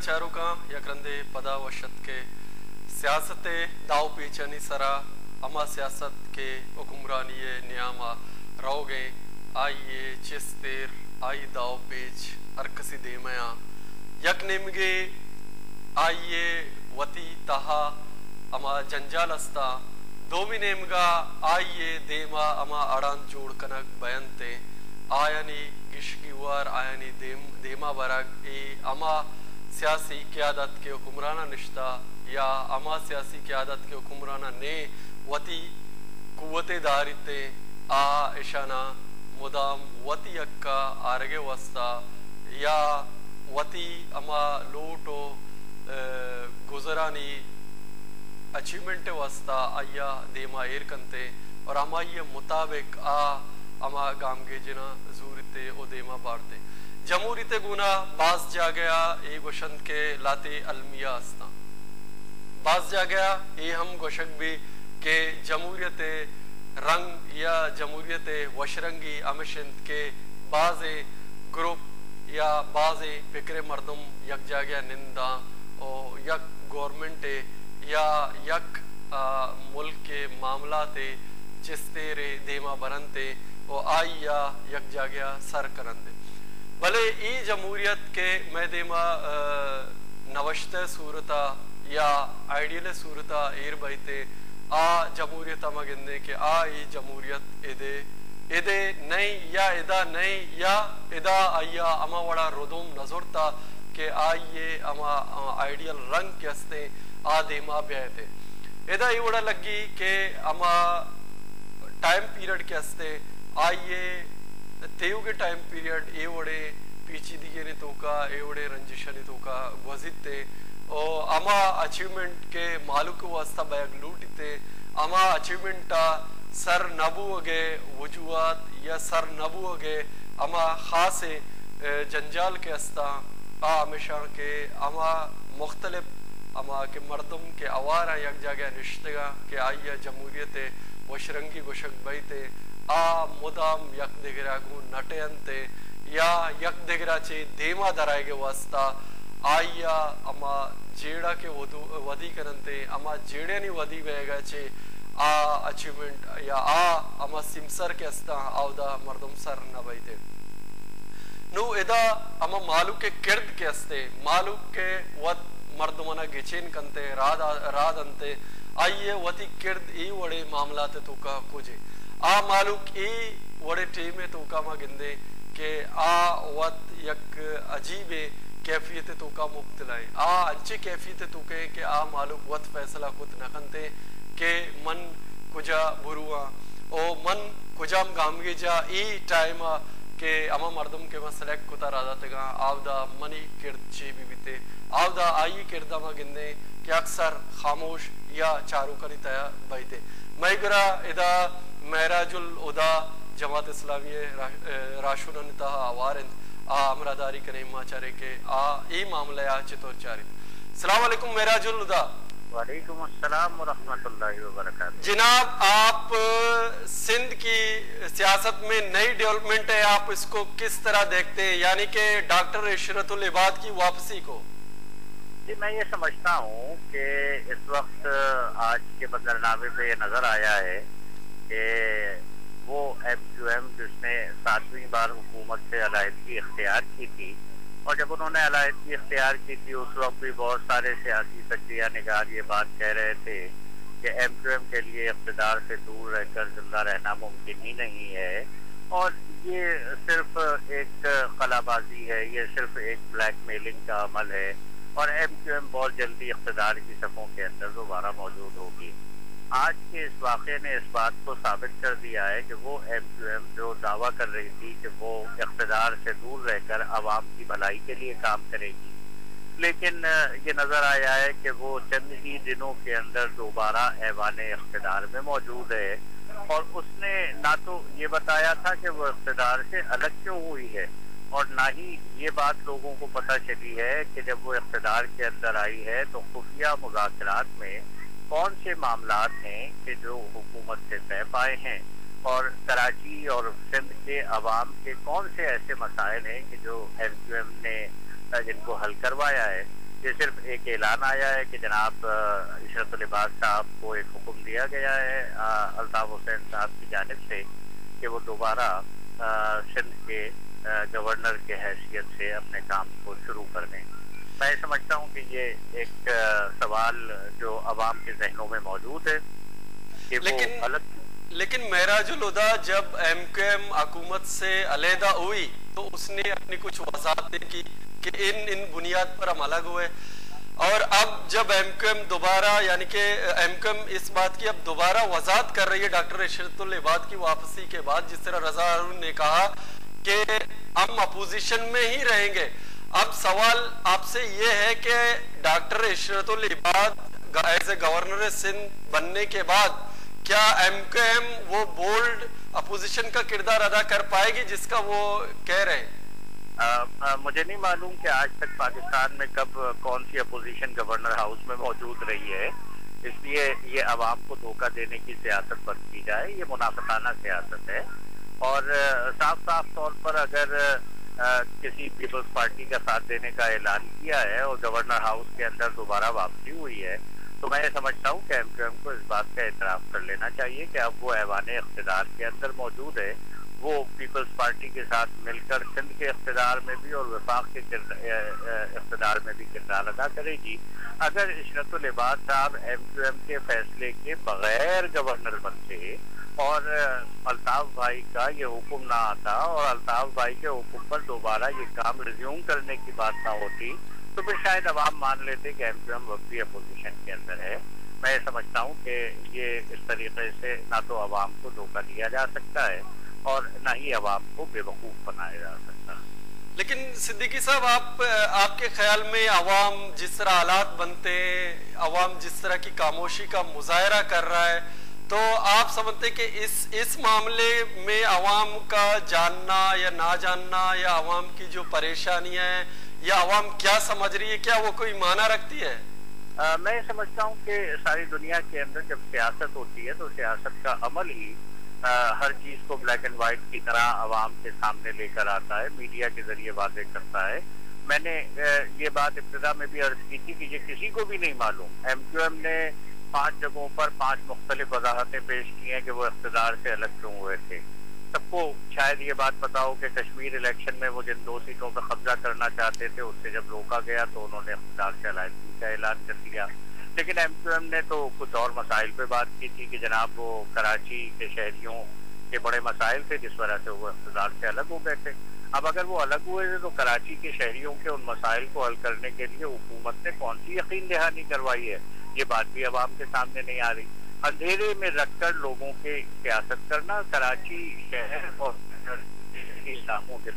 चारुका यकरंदे पदा वशत के सियासत दाव पेचनी सरा अमा सियासत के हुक्मरानी नियामा रोगे आइए चिस्तेर आई दाव पेच अरकसी देमया यक निमगे आइए वती तहा अमा जंजाल अस्ता दोमी नेमगा आइए देमा अमा अड़ान जोड़ कनक बयनते आयनी गिशगी वार आयनी देमा बरग ए अमा सियासी क़यादत के हुक्मराना निश्ता या अमा सियासी क़यादत के हुक्मराना ने वती कुव्वते दारिते आ इशाना मुदाम वती अक्का आरगे वस्ता या वती अमा लोटो गुजरानी अचीवमेंट वस्ता आया देमा एर कंते और अमा ये मुताबिक अमा गामगे जिना जूरते ओ देमा बारते जमूरीते गुना बाज जा गया ए गोशंत के लाते अलमिया अस्ता बाज जा गया ए हम गोशक भी के जमूरियत रंग या जमूरियत वशरंगी अमशिंद के बाजे ग्रुप या बाजे फिक्र मर्दम यक जा गया निंदा और यक गवर्नमेंट या यक मुल्क के मामला थे चिस्तेरे देमा बरनते और आइया यक जा गया सर करंदे भले ई जमहूरियत के मैं देमा नवश्ते सूरता या आइडियल सूरता एर बैते आ जमहूरियत मगिंदे के आ ई जमहूरियत इदे नहीं या इदा नहीं या इदा आइया अमा वड़ा रोदोम नजरता के आइए अमा आइडियल रंग के हस्ते आ देमा ब्याते इदा ये वड़ा लगी के अमा टाइम पीरियड के हस्ते आइए तेयु के टाइम पीरियड ए वड़े पीचीदगी ने तोका ए वड़े रंजिशा ने तोका वजिते और अमा अचीवमेंट के मालूक वास्ता बैग लूटते अमा अचीवमेंट सर नबू अगे वजूहात या सर नबू अगे अमा खास जंजाल के हस्ता हमेशा के अमा मुख्तलिफ अमा के मर्दम के आवारा यक जगह रिश्तेगा के आइया जमहूरियत वशरंगी गोशक बैते आ मुदाम यक दिगरा गु नटेंते या यक दिगरा चे देमा दराएगे वास्ता आइया अमा जेड़ा के वदी करनते अमा जेड़े नहीं वदी बेगा चे आ अचीवमेंट या अमा सिमसर के अस्ता आवदा मर्दम सर न बैते नु इदा अमा मालूक के किर्द के अस्ते मालूक के वत मर्दमना गिचेन कंते राद अंते आइए वती किर्द ई वड़े मामलाते तुका कुजे आ मालूक ई वड़े टीमे तुका मा गिंदे के आ वत यक अजीबे कैफियत तुका मुब्तलाए आ अच्छी कैफियत तुके के आ मालूक वत फैसला खुद नकनते के मन कुजा बुरुआ ओ मन कुजाम गामगे जा ई टाइम के अमा मर्दम के मैं सेलेक्ट कुता राजा तेगा आवदा मनी किर्द ची बीते आवदा आई किरदा मा गिंदे कि अक्सर खामोश या चारू करी तया बैते मैगरा इदा महराजुल उदा जमात इस्लामी राशुन निता आवारिंद आ अमरादारी करे माचारे के आ ई मामला आ चितौर चारित अस्सलाम वालेकुम महराजुल उदा वालेकुम अस्सलाम व रहमतुल्लाहि व बरकातहू। जनाब आप सिंध की सियासत में नई डेवलपमेंट है आप इसको किस तरह देखते हैं यानी कि डॉक्टर इशरतुल इबाद की वापसी को? जी मैं ये समझता हूँ कि इस वक्त आज के मंजरनामे पे ये नजर आया है कि वो MQM जिसने 7वीं बार हुकूमत से अलहदगी इख्तियार की थी और जब उन्होंने अलहदगी इख्तियार की थी उस वक्त भी बहुत सारे सियासी तजिया निगार ये बात कह रहे थे कि MQM के लिए इक़्तिदार से दूर रहकर जिंदा रहना मुमकिन ही नहीं है और ये सिर्फ एक कलाबाजी है, ये सिर्फ एक ब्लैकमेलिंग का अमल है और MQM बहुत जल्दी इक़्तिदार की सफ़ों के अंदर दोबारा मौजूद होगी। आज के इस वाक़े ने इस बात को साबित कर दिया है कि वो MQM जो दावा कर रही थी कि वो इक़्तिदार से दूर रहकर आवाम की भलाई के लिए काम करेगी, लेकिन ये नज़र आया है कि वो चंद ही दिनों के अंदर दोबारा ऐवान इक़्तिदार में मौजूद है और उसने ना तो ये बताया था कि वो इक़्तिदार से अलग क्यों हुई है और ना ही ये बात लोगों को पता चली है कि जब वो इक़्तिदार के अंदर आई है तो खुफिया मुज़ाकरात में कौन से मामलात हैं कि जो हुकूमत से तय पाए हैं और कराची और सिंध के अवाम के कौन से ऐसे मसाइल हैं कि जो MQM ने जिनको हल करवाया है। ये सिर्फ एक ऐलान आया है कि जनाब इशरतुल इबाद साहब को एक हुक्म दिया गया है अल्ताफ हुसैन साहब की जानिब से कि वो दोबारा सिंध के गवर्नर के हैसियत से अपने काम को शुरू कर दें। मैं समझता हूँ कि ये एक सवाल जो अवाम के जहनों में मौजूद है कि वो लेकिन महराजुल हुदा जब एमक्यूएम हुकूमत से अलहदा हुई तो उसने अपनी कुछ वजाहतें की कि इन बुनियाद पर हम अलग हुए, और अब जब एमक्यूएम दोबारा यानी कि एमक्यूएम इस बात की अब दोबारा वजाहत कर रही है डॉक्टर इशरतुल इबाद की वापसी के बाद, जिस तरह रजा हारून ने कहा कि हम अपोजिशन में ही रहेंगे। अब सवाल आपसे ये है कि doctor Ishratul Ibad as a governor Sindh बनने के बाद क्या एमक्यूएम वो बोल्ड अपोजिशन का किरदार अदा कर पाएगी जिसका वो कह रहे हैं? मुझे नहीं मालूम कि आज तक पाकिस्तान में कब कौन सी अपोजिशन गवर्नर हाउस में मौजूद रही है, इसलिए ये अवाम को धोखा देने की सियासत बंद की जाए। ये मुनाफिकाना सियासत है और साफ साफ तौर पर अगर किसी पीपल्स पार्टी का साथ देने का ऐलान किया है और गवर्नर हाउस के अंदर दोबारा वापसी हुई है तो मैं समझता हूँ कि एमक्यूएम को इस बात का एतराफ़ कर लेना चाहिए कि अब वो ऐवान इख्तिदार के अंदर मौजूद है। वो पीपल्स पार्टी के साथ मिलकर सिंध के इख्तिदार में भी और वफाक के इख्तिदार में भी किरदार अदा करेगी। अगर इशरतुल इबाद साहब एमक्यूएम के फैसले के बगैर गवर्नर बनते और अल्ताफ भाई का ये हुक्म ना आता और अल्ताफ भाई के हुक्म पर दोबारा ये काम रिज्यूम करने की बात ना होती तो फिर शायद अवाम मान लेते कि एमक्यूएम वक्त भी अपोजिशन के अंदर है। मैं समझता हूँ कि ये इस तरीके से ना तो अवाम को धोखा दिया जा सकता है और ना ही अवाम को बेवकूफ़ बनाया जा सकता। लेकिन सिद्दीकी साहब आपके ख्याल में अवाम जिस तरह हालात बनते हैं, अवाम जिस तरह की खामोशी का मुजाहरा कर रहा है, तो आप समझते कि इस मामले में अवाम का जानना या ना जानना या अवाम की जो परेशानियां हैं या अवाम क्या समझ रही है, क्या वो कोई माना रखती है? मैं समझता हूँ कि सारी दुनिया के अंदर जब सियासत होती है तो सियासत का अमल ही हर चीज को ब्लैक एंड व्हाइट की तरह अवाम के सामने लेकर आता है, मीडिया के जरिए वादे करता है। मैंने ये बात इब्तिदा में भी अर्ज की थी कि ये किसी को भी नहीं मालूम। एमक्यूएम ने 5 जगहों पर 5 मुख्तलिफ वजाहतें पेश की हैं कि वो इख्तिदार से अलग क्यों हुए थे। सबको शायद ये बात पता हो कि कश्मीर इलेक्शन में वो जिन 2 सीटों पर कब्जा करना चाहते थे उससे जब रोका गया तो उन्होंने इख्तिदार से अलायंस का ऐलान कर दिया। लेकिन एमक्यूएम ने तो कुछ और मसाइल पे बात की थी कि जनाब वो कराची के शहरियों के बड़े मसाइल थे जिस वजह से वो इख्तिदार से अलग हो गए थे। अब अगर वो अलग हुए थे तो कराची के शहरियों के उन मसाइल को हल करने के लिए हुकूमत ने कौन सी यकीन दहानी करवाई है, ये बात भी अवाम के सामने नहीं आ रही। अंधेरे में रखकर लोगों के सियासत करना, कराची शहर और इलाकों के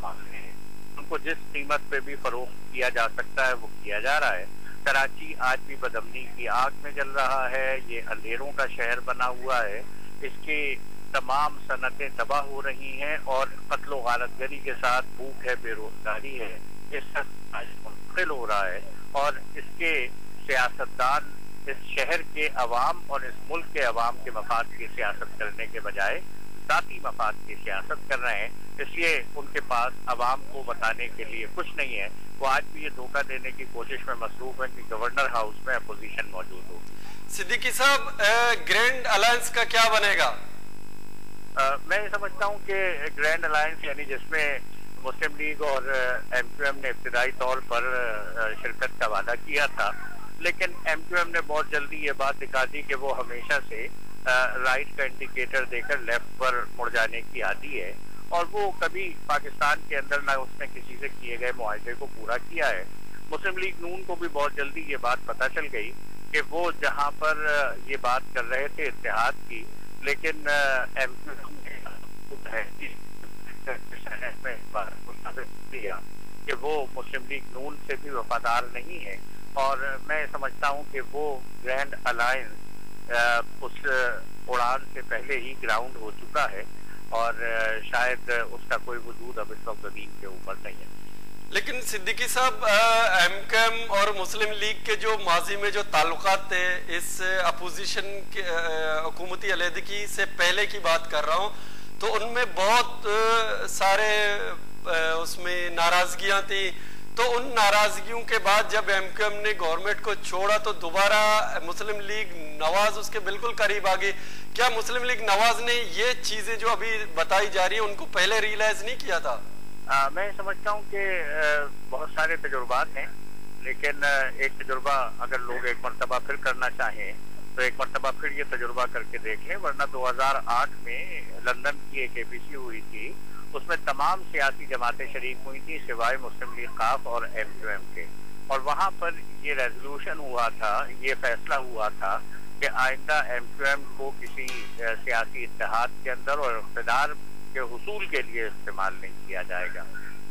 मामले हैं, उनको जिस कीमत पे भी फरोख्त किया जा सकता है वो किया जा रहा है। कराची आज भी बदअमनी की आग में जल रहा है, ये अंधेरों का शहर बना हुआ है, इसके तमाम सनतें तबाह हो रही हैं और कत्ल व गारतगरी के साथ भूख है, बेरोजगारी है, ये सब आज मुंतकिल हो रहा है और इसके सियासतदान इस शहर के अवाम और इस मुल्क के अवाम के मफाद की सियासत करने के बजाय जाती मफाद की सियासत कर रहे हैं। इसलिए उनके पास अवाम को बताने के लिए कुछ नहीं है। वो आज भी ये धोखा देने की कोशिश में मसरूफ है कि गवर्नर हाउस में अपोजिशन मौजूद हो। सिद्दीकी साहब, ग्रैंड अलायंस का क्या बनेगा? मैं समझता हूँ कि ग्रैंड अलायंस यानी जिसमें मुस्लिम लीग और एमक्यूएम ने इब्तिदाई तौर पर शिरकत का वादा किया था, लेकिन एमक्यूएम ने बहुत जल्दी ये बात दिखा दी कि वो हमेशा से राइट का इंडिकेटर देकर लेफ्ट पर मुड़ जाने की आदी है और वो कभी पाकिस्तान के अंदर ना उसने किसी से किए गए मुआहदे को पूरा किया है। मुस्लिम लीग नून को भी बहुत जल्दी ये बात पता चल गई कि वो जहाँ पर ये बात कर रहे थे इत्तेहाद की, लेकिन एमक्यूएम ने दिया कि वो मुस्लिम लीग नून से भी वफादार नहीं है और मैं समझता हूँ कि वो ग्रैंड अलायंस उस उड़ान से पहले ही ग्राउंड हो चुका है और शायद उसका कोई वजूद अब इस वक्त ज़मीन के ऊपर नहीं है। लेकिन सिद्दीकी साहब, एमक्यूएम और मुस्लिम लीग के जो माजी में जो ताल्लुकात थे, इस अपोजिशन के हुकूमती अलहदगी से पहले की बात कर रहा हूँ, तो उनमें बहुत सारे उसमें नाराजगियाँ थी, तो उन नाराजगियों के बाद जब एमक्यूएम ने गवर्नमेंट को छोड़ा तो दोबारा मुस्लिम लीग नवाज उसके बिल्कुल करीब आ गई। क्या मुस्लिम लीग नवाज ने ये चीजें जो अभी बताई जा रही है उनको पहले रियलाइज नहीं किया था? मैं समझता हूँ कि बहुत सारे तजुर्बात हैं, लेकिन एक तजुर्बा अगर लोग एक मरतबा फिर करना चाहें तो एक मरतबा फिर ये तजुर्बा करके देख लें। वरना 2008 में लंदन की एक एपीसी हुई थी, उसमें तमाम सियासी जमातें शरीक हुई थी सिवाय मुस्लिम लीग काफ और एमक्यूएम के, और वहाँ पर ये रेजोल्यूशन हुआ था, ये फैसला हुआ था कि आइंदा एमक्यूएम को किसी सियासी इत्तेहाद के अंदर और इक़्तिदार के हुसूल के लिए इस्तेमाल नहीं किया जाएगा।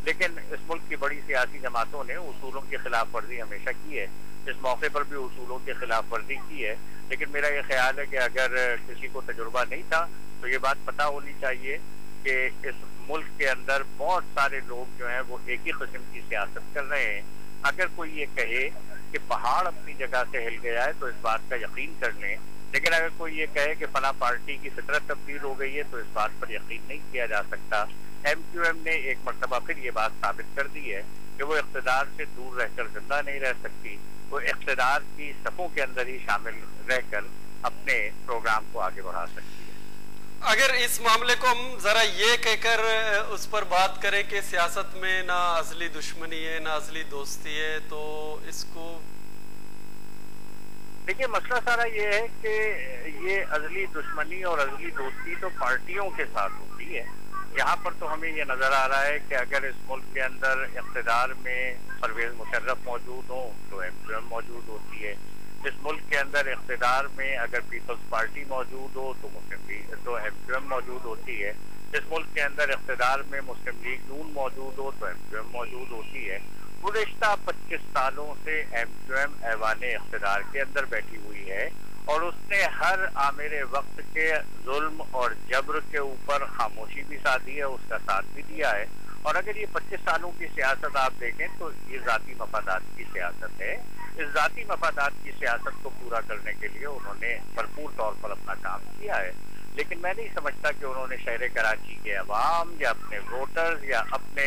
लेकिन इस मुल्क की बड़ी सियासी जमातों ने उसूलों की खिलाफ वर्जी हमेशा की है, इस मौके पर भी उसूलों की खिलाफ वर्जी की है। लेकिन मेरा ये ख्याल है कि अगर किसी को तजुर्बा नहीं था तो ये बात पता होनी चाहिए कि इस मुल्क के अंदर बहुत सारे लोग जो हैं वो एक ही किस्म की सियासत कर रहे हैं। अगर कोई ये कहे कि पहाड़ अपनी जगह से हिल गया है तो इस बात का यकीन कर लें, लेकिन अगर कोई ये कहे कि फला पार्टी की फितरत तब्दील हो गई है तो इस बात पर यकीन नहीं किया जा सकता। एमक्यूएम ने एक मरतबा फिर ये बात साबित कर दी है कि वो इक़्तिदार से दूर रहकर जिंदा नहीं रह सकती, वो इक़्तिदार की सफ़ों के अंदर ही शामिल रहकर अपने प्रोग्राम को आगे बढ़ा सकती है। अगर इस मामले को हम जरा ये कहकर उस पर बात करें कि सियासत में ना असली दुश्मनी है ना असली दोस्ती है, तो इसको देखिए मसला सारा ये है कि ये असली दुश्मनी और असली दोस्ती तो पार्टियों के साथ होती है। यहाँ पर तो हमें ये नजर आ रहा है कि अगर इस मुल्क के अंदर इक़्तिदार में परवेज मुशर्रफ मौजूद हो तो एमक्यूएम मौजूद होती है, इस मुल्क के अंदर इक़्तिदार में अगर पीपल्स पार्टी मौजूद हो तो मुस्लिम लीग तो एमक्यूएम मौजूद होती है, इस मुल्क के अंदर इक़्तिदार में मुस्लिम लीग नून मौजूद हो तो एमक्यूएम मौजूद होती है। गुज़िश्ता 25 सालों से एमक्यूएम ऐवान इक़्तिदार के अंदर बैठी हुई है और उसने हर आमिर वक्त के जुल्म और जबर के ऊपर खामोशी भी साधी है, उसका साथ भी दिया है। और अगर ये 25 सालों की सियासत आप देखें तो ये ज़ाती मफादात की सियासत है। इस ज़ाती मफादात की सियासत को पूरा करने के लिए उन्होंने भरपूर तौर पर अपना काम किया है, लेकिन मैं नहीं समझता कि उन्होंने शहर कराची के अवाम या अपने वोटर्स या अपने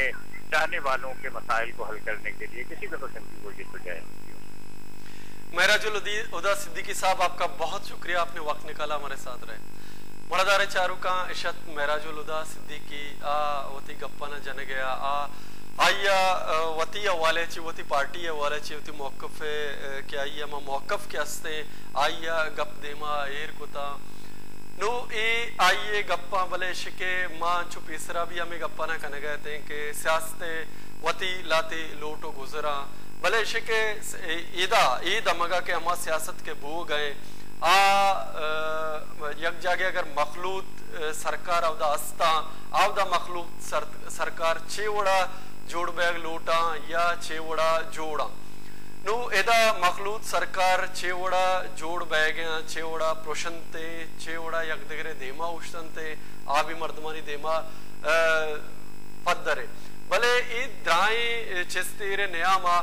चाहने वालों के मसाइल को हल करने के लिए किसी भी किस्म की कोई जद्दोजहद की हो। महराजुल हुदा सिद्दीकी साहब, आपका बहुत शुक्रिया, आपने वक्त निकाला हमारे साथ रहे। बड़ादारे चारू का इशत महराजुल हुदा सिद्दीकी वती गप्पा न जन गया आइया वती वाले ची वती पार्टी वाले ची वती मौकफ के आइया मा मौकफ के हस्ते आइया गप देमा एर कोता नो ए आइए गप्पा भले शिके माँ चुप इसरा भी हमें गप्पा ना करने गए थे कि सियासते वती लाते लोटो गुजरा भले शिके ईद अमगा के हमारे सियासत के भू गए यक जागे अगर मखलूत सरकार आवदा अस्ता आवदा मखलूत सरकार चेवड़ा जोड़ बैग लोटा या चेवड़ा जोड़ा नु एदा मखलूत सरकार चेवड़ा जोड़ बैग चेवड़ा प्रोशंते चेवड़ा यक दिगरे देमा उष्टंते आबी मर्दमानी देमा पद्दरे भले ई द्राई चिस्तीरे नयामा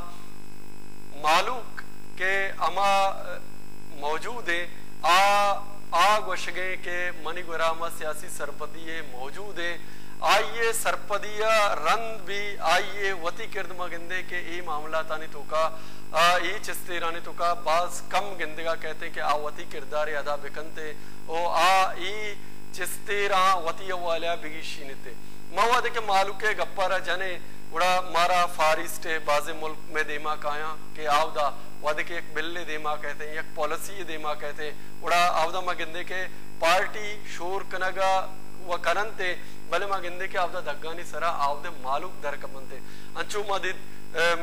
मालूक के अमा मौजूद है आ गोशगे के मनी गुरामा सियासी सरपदिये मौजूद है आइए सरपदिया रंग भी आइए वती किर्द गिंदे के ई मामला तानी तो का ई चिस्तीरानी तो का बाज कम गिंदगा कहते हैं कि आ वती किरदार अदा बिकनते ओ आ ई चिस्तीरा वती वालिया बिगिशीनते मवाद के मालूके गप्पारा जने उड़ा मारा फारिस्टे बाजे मुल्क में देमा काया के आवदा वादे के एक बिल्ले देमा कहते हैं एक पॉलिसी देमा कहते हैं उड़ा आवदा मा गिंदे के पार्टी शोर कनगा व करनते भले मा गिंदे के आवदा दग्गानी सरा आवदे मालूक दर कमनते अंचु मदिद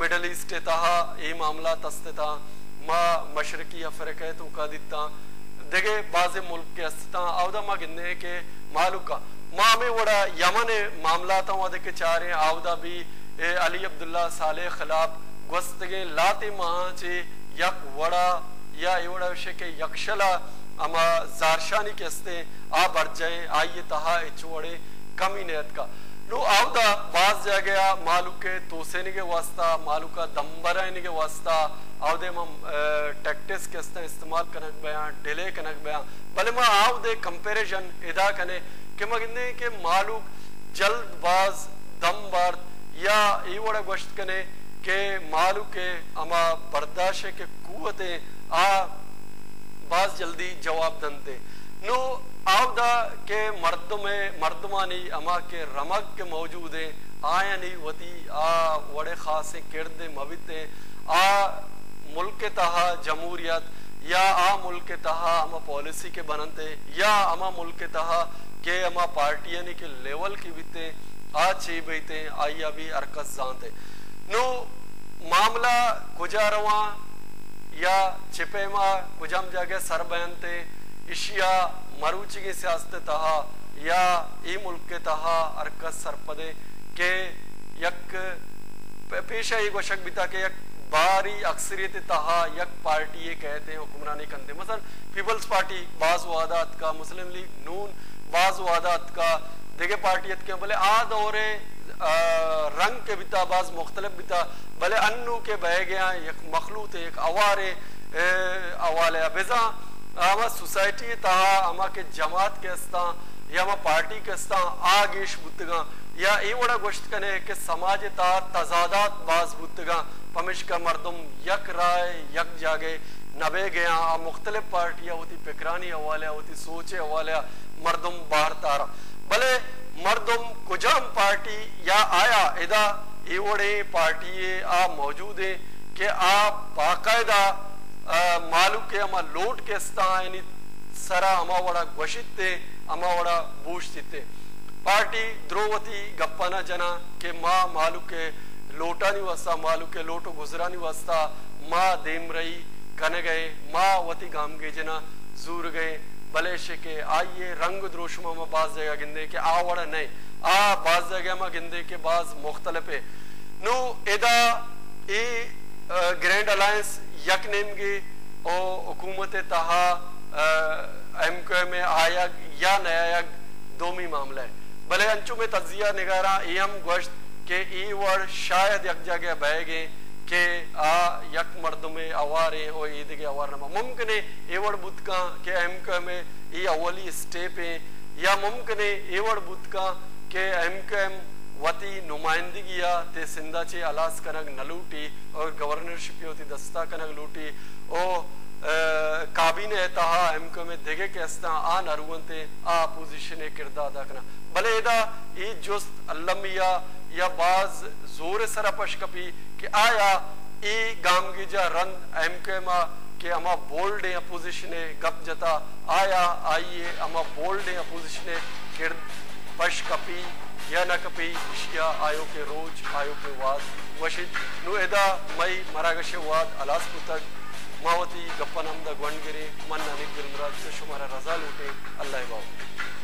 मिडल ईस्ट तहा ये मामला तस्ता मा मशरकी अफ्रीका तो का दिता देगे बाजे मुल्क के अस्ता आवदा मा गिंदे के मालूका माँ में वड़ा यमन मामला था वहाँ के चारे आवदा भी अली अब्दुल्ला साले खिलाफ गुस्तगे लाते महा चे यक वड़ा या एवड़ा विषय के यक्षला अमा जारशानी के हस्ते आ बढ़ जाए आइए तहा इचवड़े कमी नियत का लो आवदा बाज जा गया मालू के तोसेने के वास्ता मालू का दम्बराने के वास्ता आवदे मम टैक्टिस के हस्ते इस्तेमाल कनक बयां डिले कनक बयां भले मा आवदे कंपैरिजन इदा कने के मगिंदे के मालूक जल्दबाज दमबार या ये वड़ा गोश्त कने के मालू के अमा बर्दाश्त के कुवते आ बाज जल्दी जवाब दंते नो आवदा के मर्दमानी अमा के रमक के मौजूद है आयनी वती आ वड़े खासे किरदे मविते आ मुल्क तहा जमहूरियत या आ मुल्क तहा अमा पॉलिसी के बनते या अमा मुल्क तहा के अमा पार्टियां के लेवल की बीते आ ची बीते आइया भी अरकस जानते नो मामला गुजारवा या चिपेमा कुजम जगह सरबयनते इशिया मरूची की सियासत तहा या ई मुल्क के तहा अरकस सरपदे के यक पेशा ही गोशक बिता के यक बारी अक्सरियत तहा यक पार्टी ये कहते हैं हुक्मरानी कंदे मसलन पीपल्स पार्टी बाज वादात का मुस्लिम लीग नून बाज वादात का देगे पार्टियत के भले आ दौरे रंग के बिता बाज मुख्तलिफ बिता भले अन्नू के बह गया एक मखलूत एक अवारे अवाले अबेजा आमा सोसाइटी तहा आमा के जमात के अस्ता या आमा पार्टी के अस्ता आगेश बुतगा या ये वड़ा गोश्त कने के समाज ता तजादात बाज बुतगा पमिश का मर्दम यक राय यक जागे नबे गया मुख्तलिफ पार्टियां होती फिक्रानी हवाले होती सोचे हवाले मर्दम बाहर तारा भले मर्दम कुजाम पार्टी या आया इदा एवड़े पार्टी आ मौजूद है कि आ बाकायदा मालू के अमा लोट के यानी सरा अमा वड़ा घोषित अमा वड़ा बूझते पार्टी द्रोवती गप्पाना जना के माँ मालू के लोटा नहीं वस्ता मालू के लोटो गुजरा नहीं वस्ता माँ देम रही कने गए माँ वती गाम गए जना जूर गए बलेशे के आइए रंग द्रोशमा में बाज जगह गिंदे के आ वड़ा नहीं आ बाज जगह में गिंदे के बाज मुख्तलिफ है नो एदा ए ग्रैंड अलायंस यक नेम गे ओ हुकूमत तहा एमक्यू में आया या नया यक दोमी मामला है भले अंचू में तजिया निगारा एम गोश्त के ई वर्ड शायद यक जगह बह गए के आ यक मर्द में अवारे ओ ईद के अवार नमा मुमकिन है एवड़ बुत का के एमक्यू में ये अवली स्टेप है या मुमकिन है एवड़ बुत का के एमक्यू वती नुमाइंदगी ते सिंधा चे अलास कनक नलूटी और गवर्नरशिप होती दस्ता कनक लूटी ओ काबीने तहा एमक्यू में देगे के अस्ता आ नरुवंते आ अपोजिशन किरदार अदा करना भले एदा ई जुस्त अल्लमिया या बाज जोर सरपश कपी कि आया ई गामगीजा रंद एमक्यू मा के अमा बोल्ड अपोजिशन गप जता आया आइए अमा बोल्ड अपोजिशन किरद पश कपी या न कपी इशिया आयो के रोज आयो के वाद वशिद नुएदा मई मरागशे वाद अलास पुतक मावती गप्पनम द ग्वंडगिरी मन अनिक दिलमराज से शुमारा रजा लूटे अल्लाह बाव